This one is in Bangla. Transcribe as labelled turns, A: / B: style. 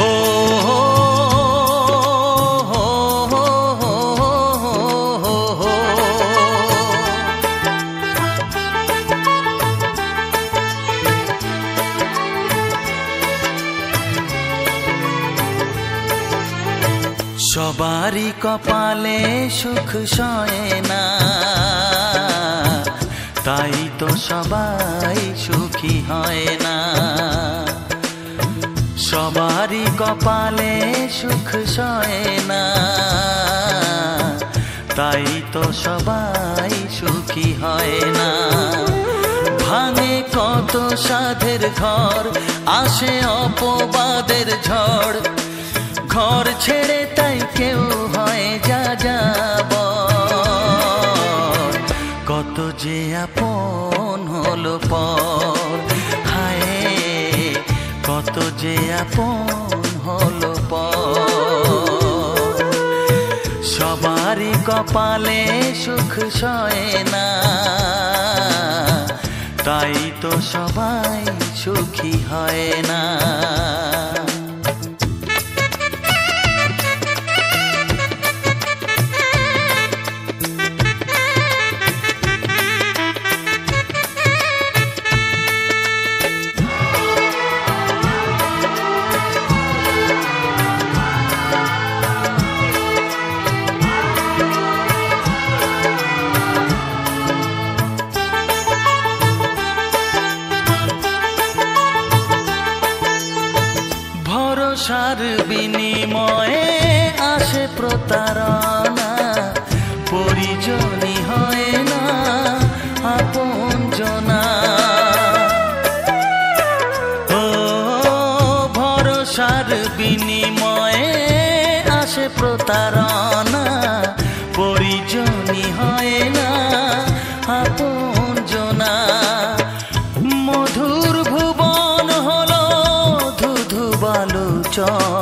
A: ও সবারই কপালে সুখ সয় না, তাই তো সবাই সুখী হয় না। সবারই কপালে সুখ সয় না, তাই তো সবাই সুখী হয় না। ভাঙে কত সাধের ঘর, আসে অপবাদের ঝড়, ঘর ছেড়ে তাই কেউ হয় যাযাবর। কত যে আপন হলো পর, হায় কত যে আপন হলো পর। সবারই কপালে সুখ সয় না, তাই তো সবাই সুখী হয় না। ভরসার বিনিময়ে আসে প্রতারণা, পরিজনই হয় না আপনজনা। ও ভরসার বিনিময়ে আসে প্রতারণা, পরিজনই হয় না আপনজনা। মধুর ভুবন হলো ধুধু বালুচর,